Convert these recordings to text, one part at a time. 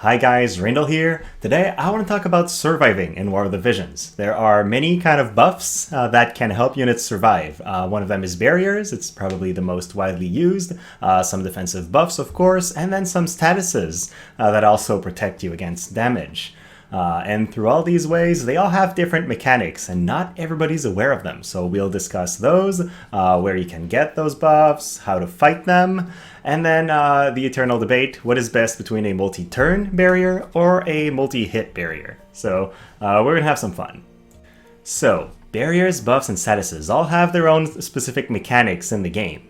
Hi guys, Randall here. Today I want to talk about surviving in War of the Visions. There are many kind of buffs that can help units survive. One of them is barriers, it's probably the most widely used, some defensive buffs of course, and then some statuses that also protect you against damage. And through all these ways, they all have different mechanics, and not everybody's aware of them. So we'll discuss those, where you can get those buffs, how to fight them, and then the eternal debate, what is best between a multi-turn barrier or a multi-hit barrier. So we're gonna have some fun. So, barriers, buffs, and statuses all have their own specific mechanics in the game.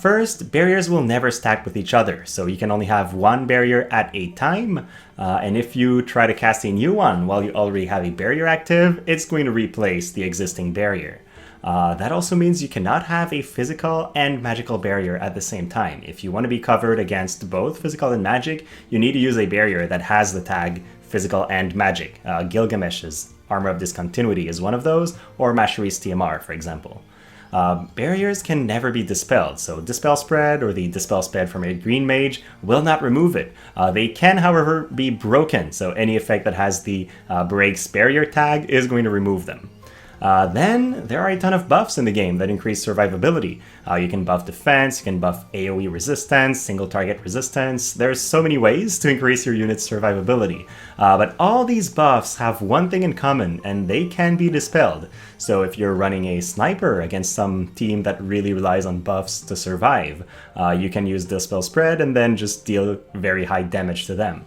First, barriers will never stack with each other, so you can only have one barrier at a time, and if you try to cast a new one while you already have a barrier active, it's going to replace the existing barrier. That also means you cannot have a physical and magical barrier at the same time. If you want to be covered against both physical and magic, you need to use a barrier that has the tag physical and magic. Gilgamesh's Armor of Discontinuity is one of those, or Mashari's TMR, for example. Barriers can never be dispelled, so Dispel Spread or the Dispel Spread from a green mage will not remove it. They can, however, be broken, so any effect that has the breaks barrier tag is going to remove them. Then there are a ton of buffs in the game that increase survivability. You can buff defense, you can buff AoE resistance, single target resistance. There's so many ways to increase your unit's survivability. But all these buffs have one thing in common, and they can be dispelled. So if you're running a sniper against some team that really relies on buffs to survive, you can use Dispel Spread and then just deal very high damage to them.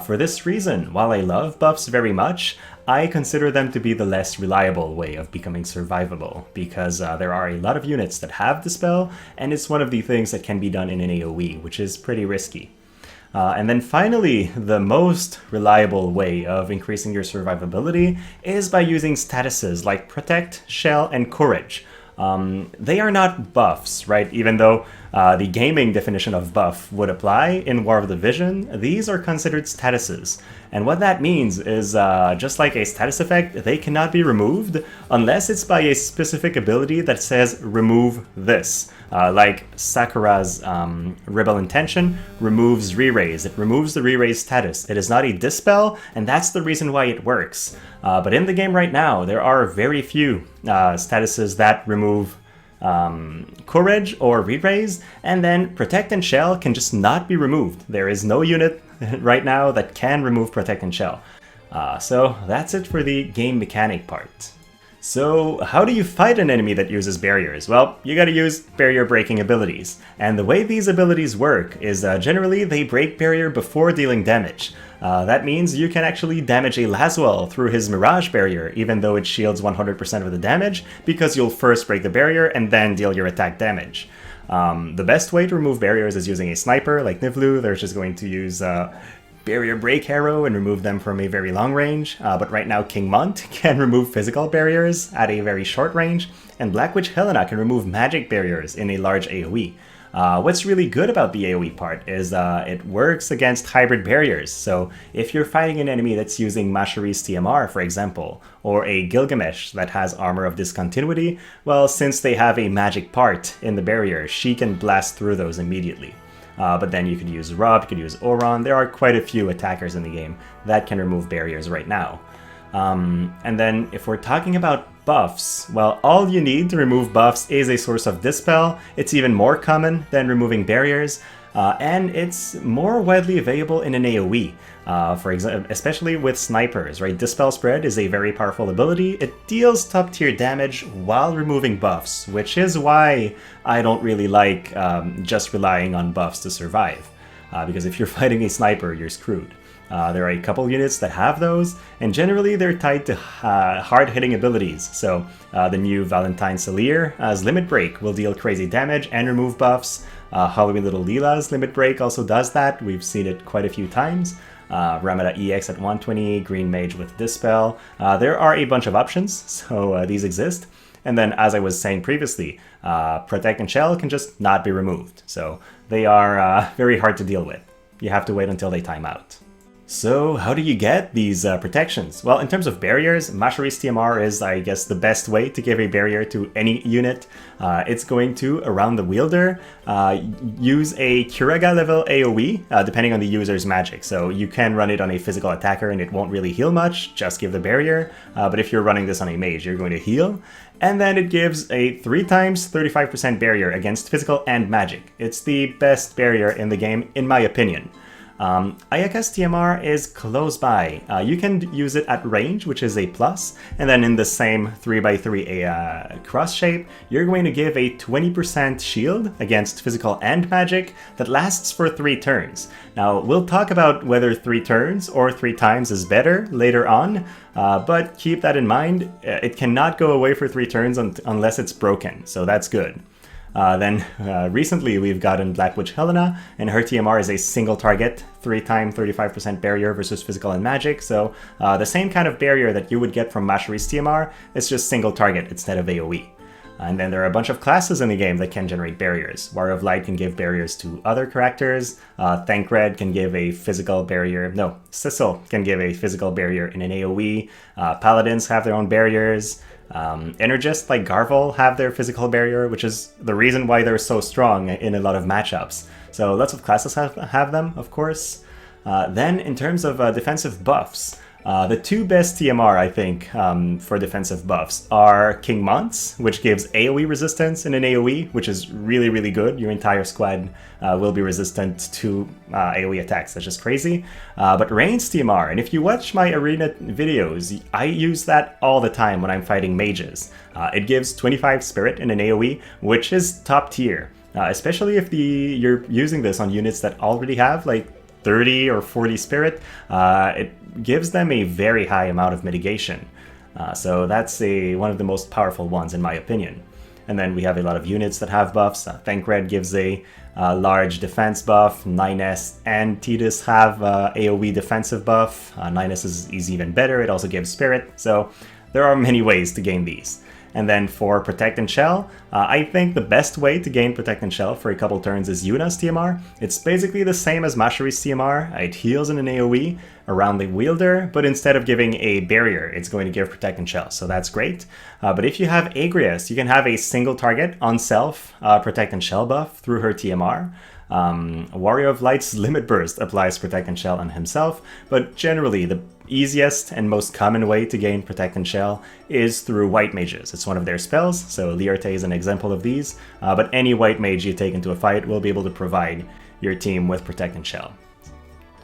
For this reason, while I love buffs very much, I consider them to be the less reliable way of becoming survivable, because there are a lot of units that have Dispel, and it's one of the things that can be done in an AoE, which is pretty risky. And then finally, the most reliable way of increasing your survivability is by using statuses like Protect, Shell, and Courage. They are not buffs, right? Even though the gaming definition of buff would apply in War of the Vision, these are considered statuses. And what that means is, just like a status effect, they cannot be removed unless it's by a specific ability that says remove this. Like Sakura's Rebel Intention removes re-raise. It removes the re-raise status. It is not a dispel, and that's the reason why it works. But in the game right now, there are very few statuses that remove Courage or re-raise, and then Protect and Shell can just not be removed. There is no unit right now that can remove Protect and Shell. So that's it for the game mechanic part. So how do you fight an enemy that uses barriers? Well, you gotta use barrier breaking abilities. And the way these abilities work is generally they break barrier before dealing damage. That means you can actually damage a Laswell through his Mirage barrier, even though it shields 100% of the damage, because you'll first break the barrier and then deal your attack damage. The best way to remove barriers is using a sniper like Nivlu. They're just going to use Barrier Break Arrow and remove them from a very long range, but right now King Mont can remove physical barriers at a very short range, and Black Witch Helena can remove magic barriers in a large AoE. What's really good about the AoE part is it works against hybrid barriers, so if you're fighting an enemy that's using Mashari's TMR, for example, or a Gilgamesh that has Armor of Discontinuity, well, since they have a magic part in the barrier, she can blast through those immediately. But then you could use Rob, you could use Oron. There are quite a few attackers in the game that can remove barriers right now. And then if we're talking about buffs, well, all you need to remove buffs is a source of Dispel. It's even more common than removing barriers, and it's more widely available in an AoE. For example, especially with snipers, right? Dispel Spread is a very powerful ability. It deals top tier damage while removing buffs, which is why I don't really like just relying on buffs to survive. Because if you're fighting a sniper, you're screwed. There are a couple units that have those, and generally they're tied to hard-hitting abilities. So the new Valentine Salier as Limit Break will deal crazy damage and remove buffs. Halloween Little Leela's Limit Break also does that. We've seen it quite a few times. Ramada EX at 120, Green Mage with Dispel. There are a bunch of options, so these exist. And then, as I was saying previously, Protect and Shell can just not be removed. So they are very hard to deal with. You have to wait until they time out. So how do you get these protections? Well, in terms of barriers, Mashari's TMR is, I guess, the best way to give a barrier to any unit. It's going to, around the wielder, use a Kuraga level AoE, depending on the user's magic. So you can run it on a physical attacker and it won't really heal much, just give the barrier. But if you're running this on a mage, you're going to heal. And then it gives a 3 times 35% barrier against physical and magic. It's the best barrier in the game, in my opinion. Ayaka's TMR is close by. You can use it at range, which is a plus, and then in the same 3x3 cross shape, you're going to give a 20% shield against physical and magic that lasts for 3 turns. Now, we'll talk about whether 3 turns or 3 times is better later on, but keep that in mind. It cannot go away for 3 turns unless it's broken, so that's good. Then recently we've gotten Black Witch Helena, and her TMR is a single target, 3 times 35% barrier versus physical and magic, so the same kind of barrier that you would get from Mashari's TMR, it's just single target instead of AoE. And then there are a bunch of classes in the game that can generate barriers. Warrior of Light can give barriers to other characters, Thancred can give a physical barrier, no, Sissel can give a physical barrier in an AoE, Paladins have their own barriers, Energists like Garvel have their physical barrier, which is the reason why they're so strong in a lot of matchups. So lots of classes have them, of course. Then in terms of defensive buffs, the 2 best TMR, I think, for defensive buffs are King Mont's, which gives AoE resistance in an AoE, which is really, really good. Your entire squad will be resistant to AoE attacks. That's just crazy. But Rain's TMR, and if you watch my arena videos, I use that all the time when I'm fighting mages. It gives 25 spirit in an AoE, which is top tier, especially if you're using this on units that already have like 30 or 40 spirit. It gives them a very high amount of mitigation. So that's one of the most powerful ones in my opinion. And then we have a lot of units that have buffs. Thancred gives a large defense buff. 9S and Tidus have AoE defensive buff. 9S is even better, it also gives spirit. So there are many ways to gain these. And then for Protect and Shell, I think the best way to gain Protect and Shell for a couple turns is Yuna's TMR. It's basically the same as Mashari's TMR. It heals in an AoE around the wielder, but instead of giving a barrier, it's going to give Protect and Shell, so that's great. But if you have Agrias, you can have a single target on self Protect and Shell buff through her TMR. Warrior of Light's Limit Burst applies Protect and Shell on himself, but generally the easiest and most common way to gain Protect and Shell is through white mages. It's one of their spells, so Liarte is an example of these, but any white mage you take into a fight will be able to provide your team with Protect and Shell.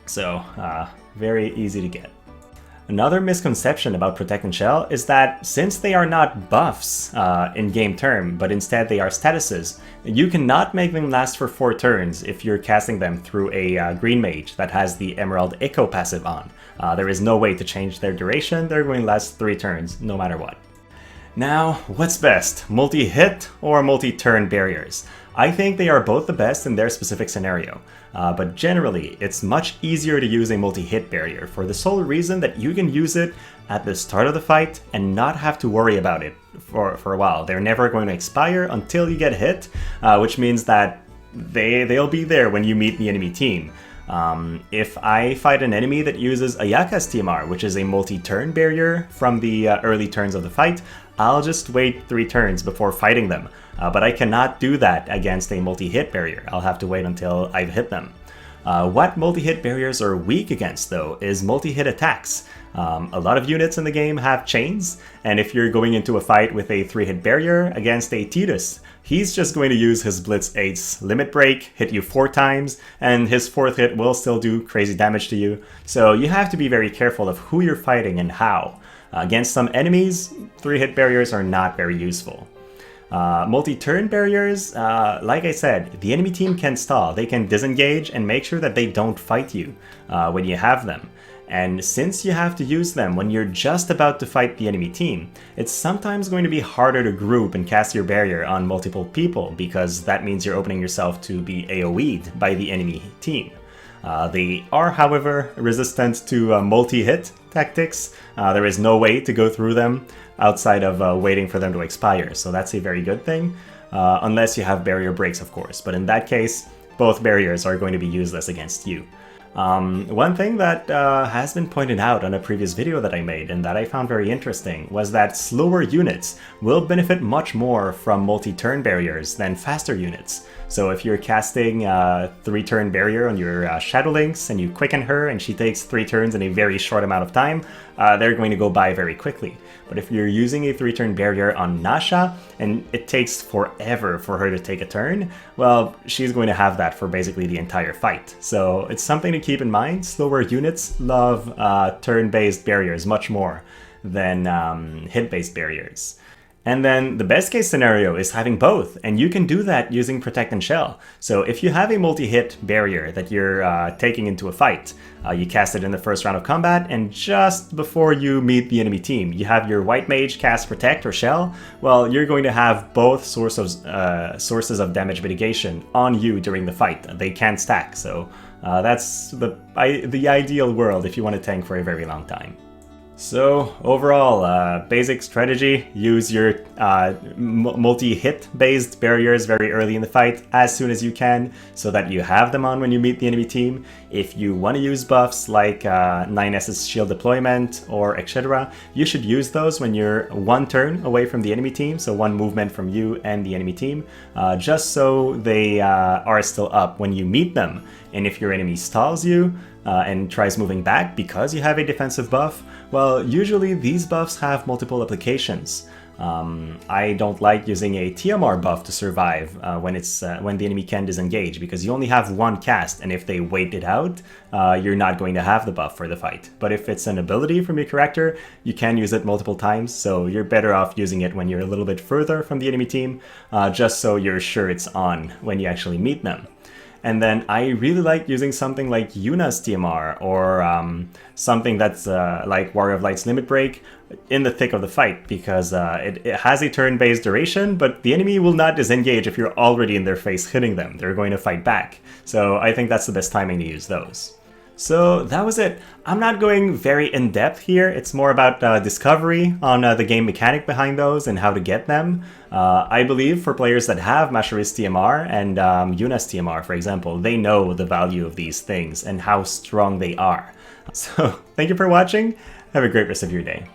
So, very easy to get. Another misconception about Protect and Shell is that since they are not buffs in game term, but instead they are statuses, you cannot make them last for 4 turns if you're casting them through a green mage that has the Emerald Echo passive on. There is no way to change their duration, they're going to last 3 turns no matter what. Now, what's best, multi-hit or multi-turn barriers? I think they are both the best in their specific scenario, but generally it's much easier to use a multi-hit barrier for the sole reason that you can use it at the start of the fight and not have to worry about it for a while. They're never going to expire until you get hit, which means that they'll be there when you meet the enemy team. If I fight an enemy that uses Ayaka's TMR, which is a multi-turn barrier from the early turns of the fight, I'll just wait 3 turns before fighting them. But I cannot do that against a multi-hit barrier. I'll have to wait until I've hit them. What multi-hit barriers are weak against, though, is multi-hit attacks. A lot of units in the game have chains, and if you're going into a fight with a 3-hit barrier against a Tidus, he's just going to use his Blitz 8's Limit Break, hit you 4 times, and his 4th hit will still do crazy damage to you. So you have to be very careful of who you're fighting and how. Against some enemies, 3-hit barriers are not very useful. Multi-turn barriers, like I said, the enemy team can stall. They can disengage and make sure that they don't fight you when you have them. And since you have to use them when you're just about to fight the enemy team, it's sometimes going to be harder to group and cast your barrier on multiple people, because that means you're opening yourself to be AoE'd by the enemy team. They are, however, resistant to multi-hit tactics. There is no way to go through them outside of waiting for them to expire, so that's a very good thing, unless you have barrier breaks, of course. But in that case, both barriers are going to be useless against you. One thing that has been pointed out on a previous video that I made and that I found very interesting was that slower units will benefit much more from multi-turn barriers than faster units. So if you're casting a 3-turn barrier on your Shadow Lynx and you quicken her and she takes 3 turns in a very short amount of time, they're going to go by very quickly. But if you're using a 3-turn barrier on Nasha and it takes forever for her to take a turn, well, she's going to have that for basically the entire fight. So it's something to keep in mind. Slower units love turn-based barriers much more than hit-based barriers. And then the best case scenario is having both, and you can do that using Protect and Shell. So if you have a multi-hit barrier that you're taking into a fight, you cast it in the first round of combat, and just before you meet the enemy team, you have your White Mage cast Protect or Shell, well, you're going to have both sources of damage mitigation on you during the fight. They can't stack, so that's the ideal world if you want to tank for a very long time. So overall, basic strategy, use your multi-hit based barriers very early in the fight as soon as you can so that you have them on when you meet the enemy team. If you want to use buffs like 9S's shield deployment or etc., you should use those when you're 1 turn away from the enemy team, so 1 movement from you and the enemy team, just so they are still up when you meet them. And if your enemy stalls you and tries moving back because you have a defensive buff, well, usually these buffs have multiple applications. I don't like using a TMR buff to survive when the enemy can disengage, because you only have 1 cast, and if they wait it out, you're not going to have the buff for the fight. But if it's an ability from your character, you can use it multiple times, so you're better off using it when you're a little bit further from the enemy team, just so you're sure it's on when you actually meet them. And then I really like using something like Yuna's TMR or something that's like Warrior of Light's Limit Break in the thick of the fight, because it has a turn-based duration, but the enemy will not disengage if you're already in their face hitting them. They're going to fight back. So I think that's the best timing to use those. So that was it. I'm not going very in-depth here. It's more about discovery on the game mechanic behind those and how to get them. I believe for players that have Mashar's TMR and Yuna's TMR, for example, they know the value of these things and how strong they are. So thank you for watching. Have a great rest of your day.